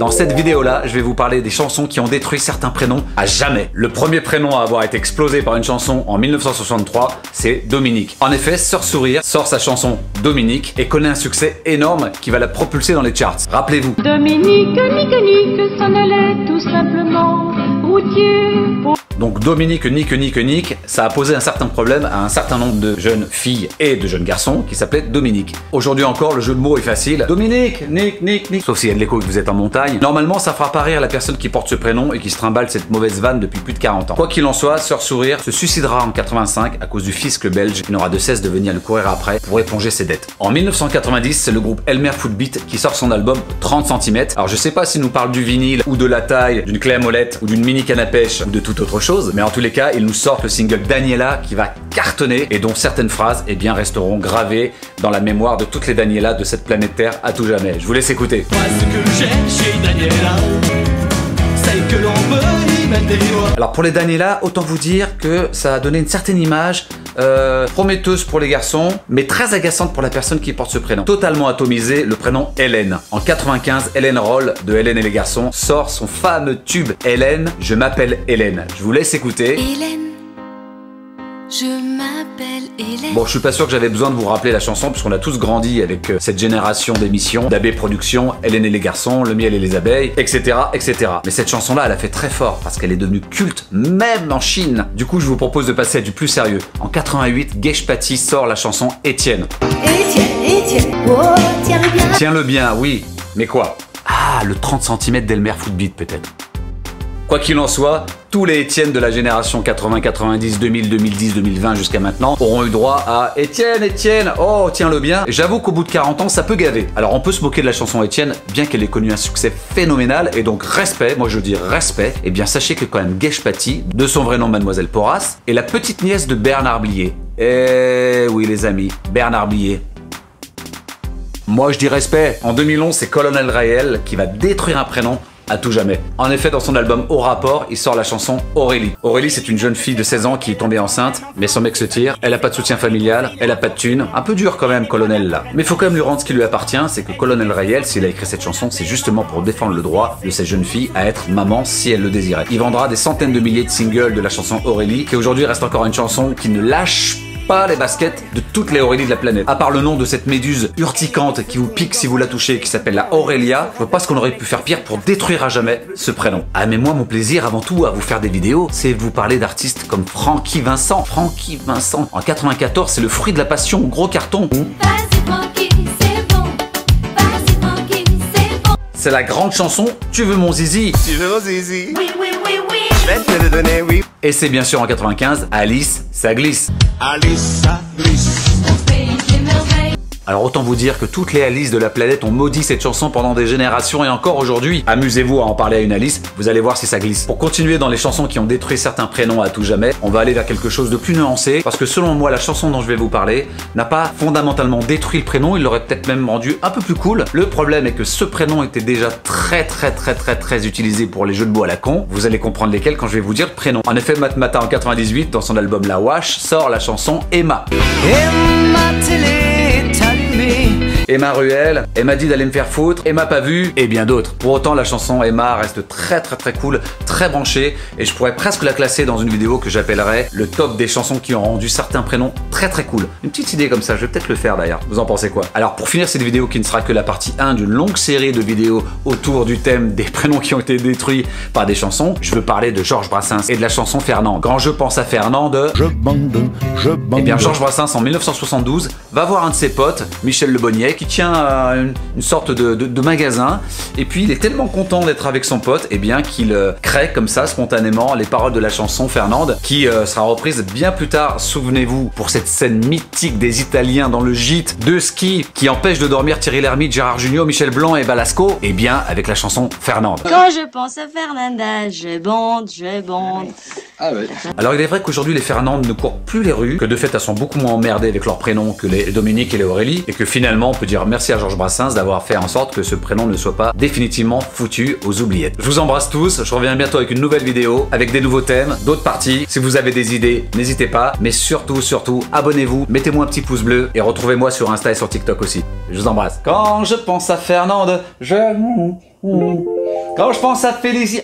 Dans cette vidéo-là, je vais vous parler des chansons qui ont détruit certains prénoms à jamais. Le premier prénom à avoir été explosé par une chanson en 1963, c'est Dominique. En effet, Sœur Sourire sort sa chanson Dominique et connaît un succès énorme qui va la propulser dans les charts. Rappelez-vous. Dominique, Nique, s'en allait tout simplement routier pour... Donc Dominique, Nique, ça a posé un certain problème à un certain nombre de jeunes filles et de jeunes garçons qui s'appelaient Dominique. Aujourd'hui encore, le jeu de mots est facile. Dominique, Nique. Sauf s'il y a de l'écho et que vous êtes en montagne. Normalement, ça fera pas rire la personne qui porte ce prénom et qui se trimballe cette mauvaise vanne depuis plus de 40 ans. Quoi qu'il en soit, Sœur Sourire se suicidera en 85 à cause du fisc belge qui n'aura de cesse de venir le courir après pour éponger ses dettes. En 1990, c'est le groupe Elmer Footbeat qui sort son album 30 cm. Alors je sais pas s'il nous parle du vinyle ou de la taille, d'une clé à molette ou d'une mini canne à pêche ou de toute autre chose. Mais en tous les cas, ils nous sortent le single Daniela qui va cartonner et dont certaines phrases resteront gravées dans la mémoire de toutes les Daniela de cette planète Terre à tout jamais. Je vous laisse écouter. Moi, ce que j'ai chez Daniela, celle que l'on peut y mettre des doigts. Alors pour les Daniela, autant vous dire que ça a donné une certaine image prometteuse pour les garçons, mais très agaçante pour la personne qui porte ce prénom. Totalement atomisé, le prénom Hélène. En 95, Hélène Roll de Hélène et les garçons sort son fameux tube Hélène, je m'appelle Hélène. Je vous laisse écouter. Hélène, je m'appelle Hélène. Bon, je suis pas sûr que j'avais besoin de vous rappeler la chanson puisqu'on a tous grandi avec cette génération d'émissions, d'AB Productions, Hélène et les garçons, Le miel et les abeilles, etc., etc. Mais cette chanson-là, elle a fait très fort parce qu'elle est devenue culte, même en Chine. Du coup, je vous propose de passer à du plus sérieux. En 88, Gage Patty sort la chanson Étienne. Étienne, oh, tiens-le bien. Tiens-le bien, oui. Mais quoi? Ah, le 30 cm d'Elmer Footbeat peut-être. Quoi qu'il en soit, tous les Étienne de la génération 80, 90, 2000, 2010, 2020 jusqu'à maintenant auront eu droit à Étienne, oh tiens-le bien. J'avoue qu'au bout de 40 ans, ça peut gaver. Alors on peut se moquer de la chanson Étienne, bien qu'elle ait connu un succès phénoménal, et donc respect, moi je dis respect, et bien sachez que quand même Gage Patty, de son vrai nom Mademoiselle Porras, est la petite nièce de Bernard Blier. Eh oui les amis, Bernard Blier. Moi je dis respect. En 2011, c'est Colonel Rayel qui va détruire un prénom à tout jamais. En effet, dans son album Au rapport, il sort la chanson Aurélie. Aurélie, c'est une jeune fille de 16 ans qui est tombée enceinte, mais son mec se tire, elle a pas de soutien familial, elle a pas de thune. Un peu dur quand même, Colonel là. Mais faut quand même lui rendre ce qui lui appartient, c'est que Colonel Rayel, s'il a écrit cette chanson, c'est justement pour défendre le droit de cette jeune fille à être maman si elle le désirait. Il vendra des centaines de milliers de singles de la chanson Aurélie, qui aujourd'hui reste encore une chanson qui ne lâche pas les baskets de toutes les Aurélies de la planète. À part le nom de cette méduse urticante qui vous pique si vous la touchez, qui s'appelle la Aurélia, je vois pas ce qu'on aurait pu faire pire pour détruire à jamais ce prénom. Ah mais moi mon plaisir avant tout à vous faire des vidéos, c'est vous parler d'artistes comme Francky Vincent. Francky Vincent, en 94, c'est le fruit de la passion, gros carton. Vas-y Francky, c'est bon. Vas-y Francky, c'est bon. C'est la grande chanson Tu veux mon zizi. Tu veux mon zizi? Oui. Je vais te le donner, oui. Et c'est bien sûr en 95, Alice, ça glisse. Alice, ça glisse. Au pays des merveilles. Alors autant vous dire que toutes les Alice de la planète ont maudit cette chanson pendant des générations et encore aujourd'hui. Amusez-vous à en parler à une Alice, vous allez voir si ça glisse. Pour continuer dans les chansons qui ont détruit certains prénoms à tout jamais, on va aller vers quelque chose de plus nuancé parce que selon moi la chanson dont je vais vous parler n'a pas fondamentalement détruit le prénom, il l'aurait peut-être même rendu un peu plus cool. Le problème est que ce prénom était déjà très utilisé pour les jeux de mots à la con. Vous allez comprendre lesquels quand je vais vous dire le prénom. En effet, Matmata en 98, dans son album La Wash, sort la chanson Emma. Emma télé est allumée. Emma Ruel, Emma dit d'aller me faire foutre, Emma pas vu, et bien d'autres. Pour autant, la chanson Emma reste très cool, très branchée, et je pourrais presque la classer dans une vidéo que j'appellerais le top des chansons qui ont rendu certains prénoms très cool. Une petite idée comme ça, je vais peut-être le faire d'ailleurs. Vous en pensez quoi? Alors pour finir cette vidéo qui ne sera que la partie 1 d'une longue série de vidéos autour du thème des prénoms qui ont été détruits par des chansons, je veux parler de Georges Brassens et de la chanson Fernande. Quand je pense à Fernande, Je bande. eh bien Georges Brassens en 1972 va voir un de ses potes, Michel Lebonnier, qui tient une sorte de magasin, et puis il est tellement content d'être avec son pote, et bien qu'il crée comme ça spontanément les paroles de la chanson Fernande, qui sera reprise bien plus tard, souvenez-vous, pour cette scène mythique des Italiens dans le gîte de ski qui empêche de dormir Thierry Lhermitte, Gérard Jugnot, Michel Blanc et Balasco, et bien avec la chanson Fernande. Quand je pense à Fernanda, je bande. Ah ouais. Alors il est vrai qu'aujourd'hui les Fernandes ne courent plus les rues, que de fait elles sont beaucoup moins emmerdées avec leurs prénoms que les Dominique et les Aurélie, et que finalement on peut dire merci à Georges Brassens d'avoir fait en sorte que ce prénom ne soit pas définitivement foutu aux oubliettes. Je vous embrasse tous, je reviens bientôt avec une nouvelle vidéo, avec des nouveaux thèmes, d'autres parties. Si vous avez des idées, n'hésitez pas, mais surtout, abonnez-vous, mettez-moi un petit pouce bleu et retrouvez-moi sur Insta et sur TikTok aussi. Je vous embrasse. Quand je pense à Fernande, je... Quand je pense à Félicie...